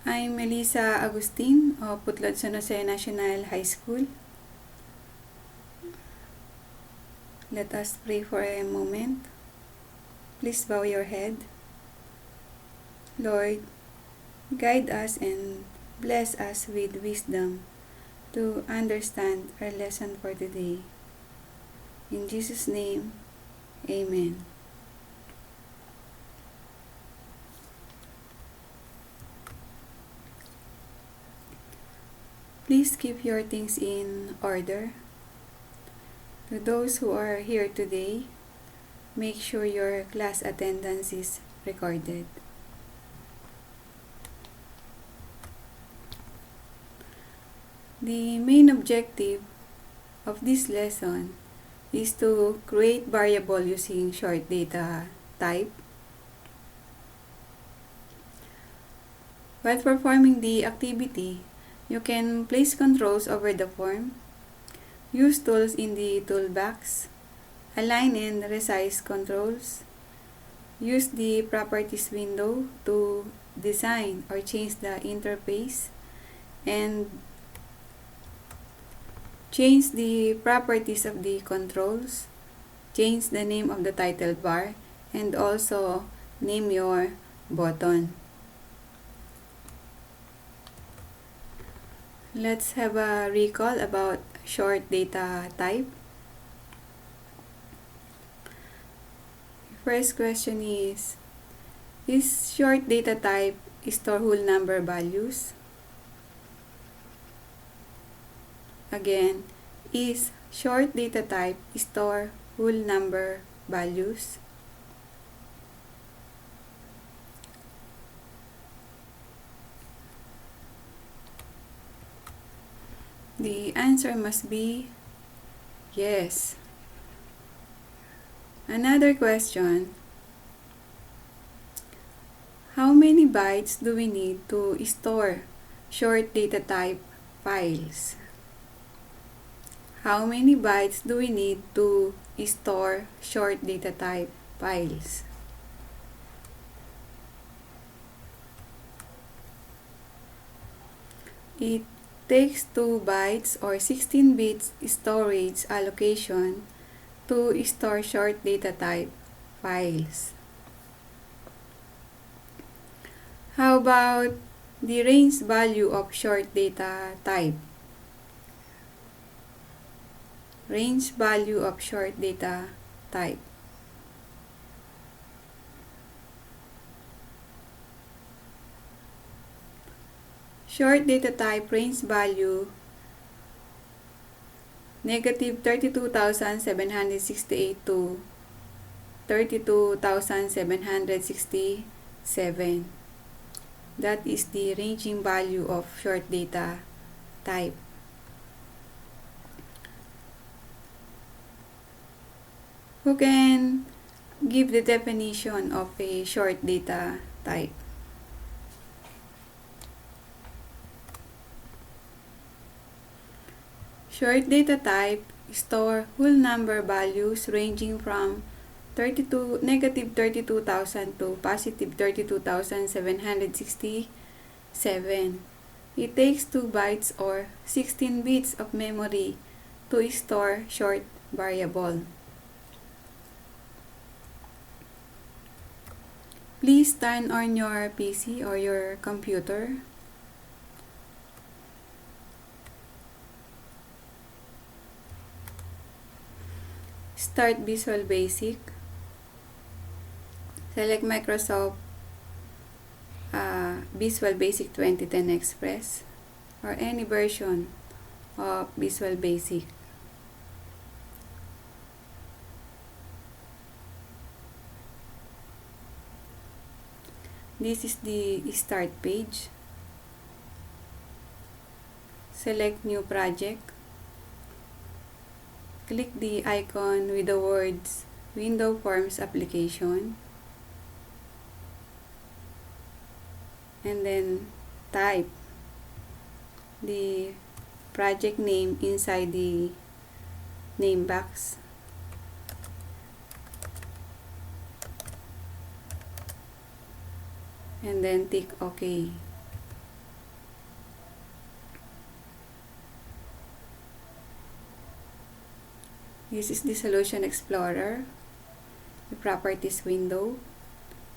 I'm Melissa Agustin of Putlad San Jose National High School. Let us pray for a moment. Please bow your head. Lord, guide us and bless us with wisdom to understand our lesson for today. In Jesus' name, Amen. Please keep your things in order. To those who are here today, make sure your class attendance is recorded. The main objective of this lesson is to create variable using short data type. While performing the activity, you can place controls over the form, use tools in the toolbox, align and resize controls, use the properties window to design or change the interface, and change the properties of the controls, change the name of the title bar, and also name your button. Let's have a recall about short data type. First question is short data type store whole number values? Again, is short data type store whole number values? The answer must be yes. Another question. How many bytes do we need to store short data type files? How many bytes do we need to store short data type files? It takes 2 bytes or 16 bits storage allocation to store short data type files. How about the range value of short data type? Range value of short data type. Short data type range value negative 32,768 to 32,767. That is the ranging value of short data type. Who can give the definition of a short data type? Short data type store whole number values ranging from negative 32,000 to positive 32,767. It takes 2 bytes or 16 bits of memory to store short variable. Please turn on your PC or your computer. Start Visual Basic. Select Microsoft Visual Basic 2010 Express or any version of Visual Basic. This is the start page. Select New Project. Click the icon with the words Window Forms Application. And then type the project name inside the name box. And then tick OK. This is the Solution Explorer, the Properties window,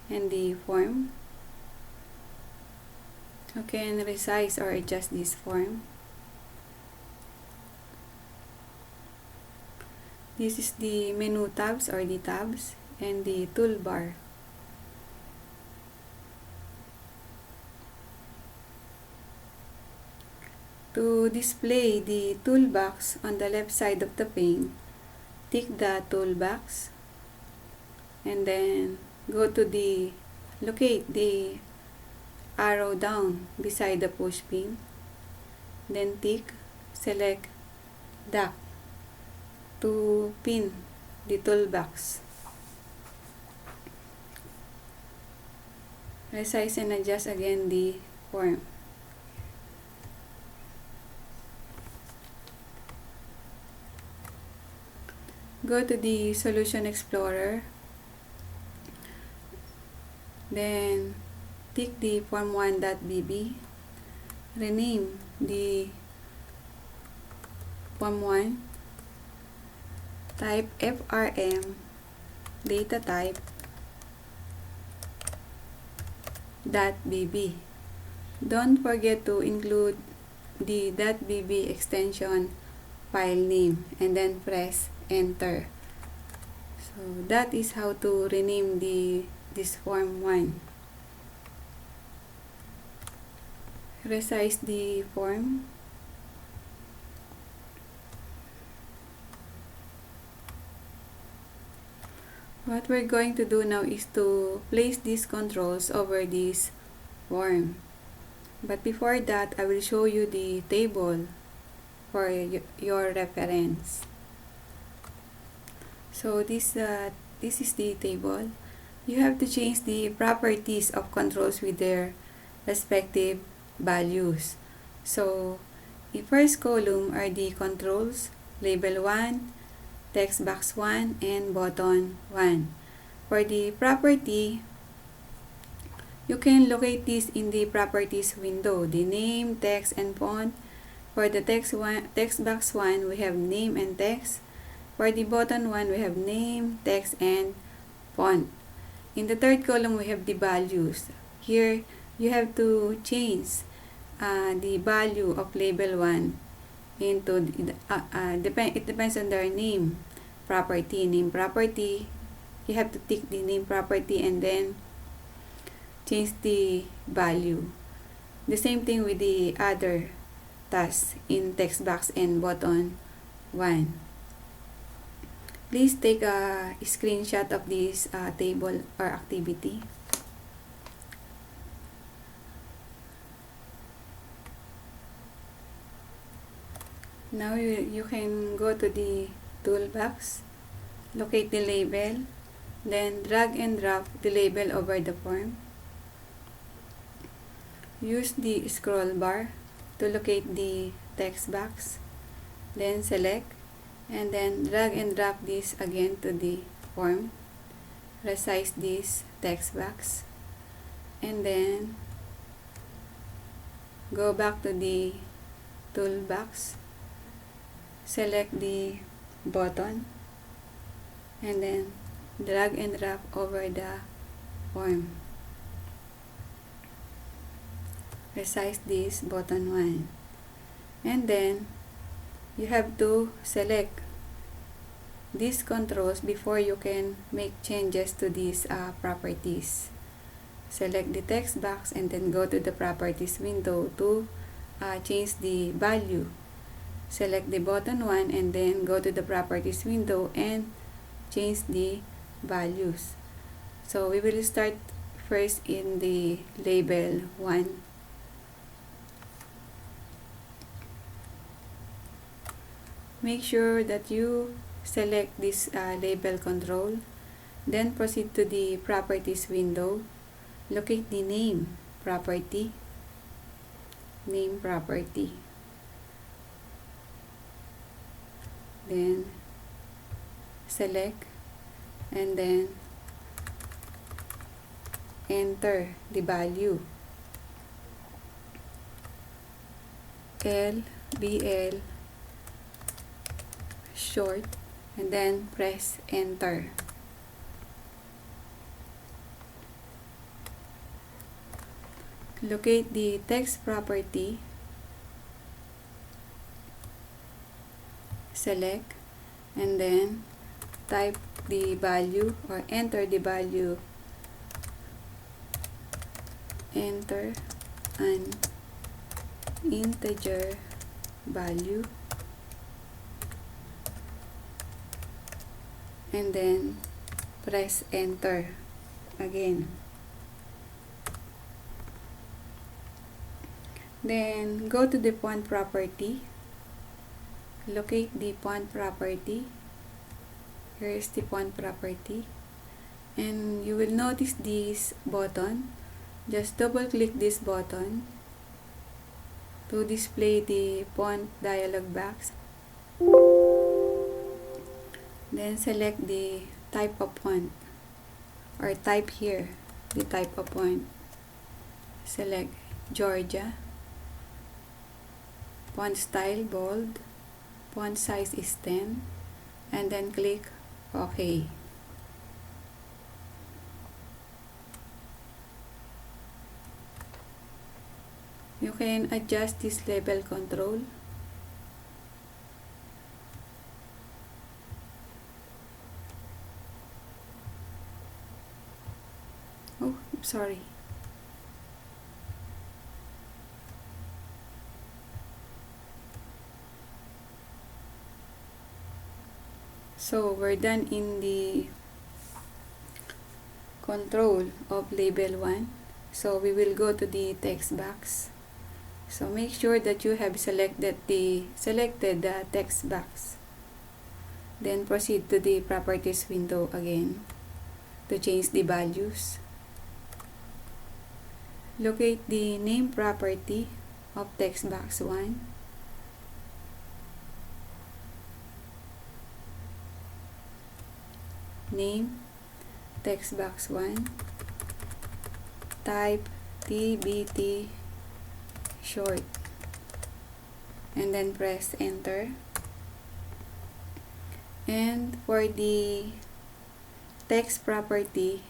and the form. You can resize or adjust this form. This is the menu tabs or the tabs and the toolbar. To display the toolbox on the left side of the pane, tick the toolbox and then go to locate the arrow down beside the push pin. Then select Dock to pin the toolbox. Resize and adjust again the form. Go to the Solution Explorer. Then tick the form1.bb. Rename the form1. Type frm data type .bb. Don't forget to include the .bb extension file name and then press enter. So that is how to rename this form 1. Resize the form. What we're going to do now is to place these controls over this form. But before that, I will show you the table for your reference. So this is the table. You have to change the properties of controls with their respective values. So the first column are the controls, label 1, text box 1, and button 1. For the property, you can locate this in the properties window, the name, text, and font. For the text box 1, we have name and text. For the button 1, we have name, text, and font. In the third column, we have the values. Here, you have to change the value of label 1 into it depends on their name property. You have to tick the name property and then change the value. The same thing with the other tasks in text box and button 1. Please take a screenshot of this table or activity. Now you can go to the toolbox, locate the label, then drag and drop the label over the form. Use the scroll bar to locate the text box, then select, and then drag and drop this again to the form. Resize this text box, and then go back to the toolbox, select the button, and then drag and drop over the form. Resize this button 1, and then you have to select these controls before you can make changes to these properties. Select the text box and then go to the properties window to change the value. Select the button 1 and then go to the properties window and change the values. So we will start first in the label 1. Make sure that you select this label control, then proceed to the properties window, locate the name property, then select and then enter the value LBL short and then press enter. Locate the text property, select, and then type the value or enter the value. Enter an integer value, and then press enter again. Then go to the font property, locate the font property. Here is the font property, and you will notice this button. Just double click this button to display the font dialog box. Then select the type of font, or type here the type of font. Select Georgia. Font style bold, font size is 10, and then click OK. You can adjust this level control. Oh, sorry. So we're done in the control of label 1. So we will go to the text box. So make sure that you have selected the text box. Then proceed to the properties window again to change the values. Locate the name property of text box 1. Name text box 1. Type TBT short, and then press enter. And for the text property,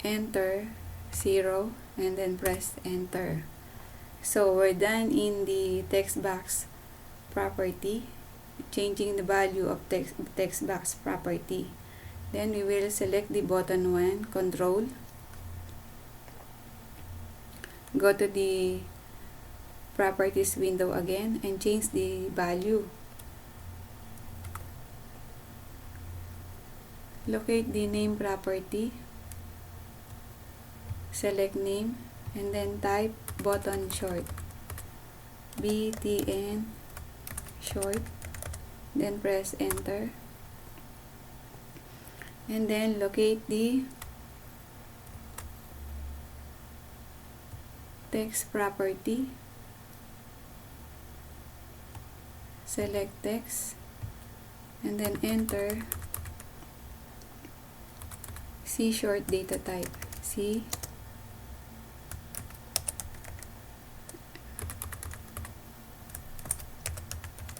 enter 0, and then press enter. So we're done in the text box property, changing the value of text box property. Then we will select the button 1, control. Go to the properties window again and change the value. Locate the name property, select name, and then type button short, BTN short, then press enter. And then locate the text property, select text, and then enter C ShortDatatype, C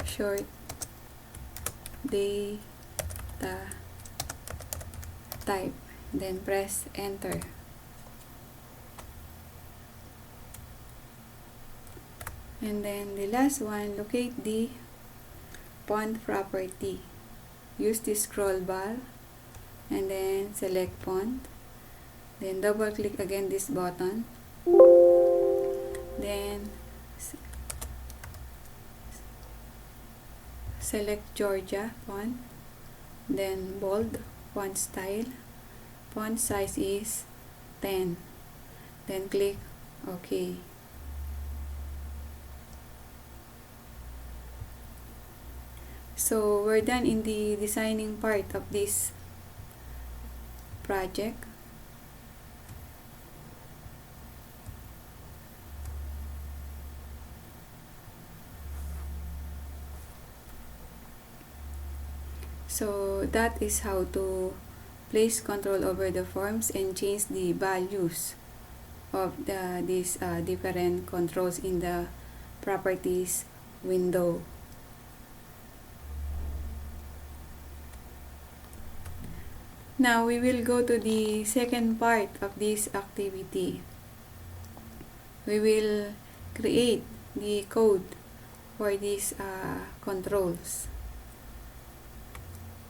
ShortDatatype, then press enter. And then the last one, locate the font property. Use the scroll bar and then select font. Then double click again this button. Then select Georgia font. Then bold, font style. Font size is 10. Then click OK. So we're done in the designing part of this project. So that is how to place control over the forms and change the values of these different controls in the properties window. Now we will go to the second part of this activity. We will create the code for these controls.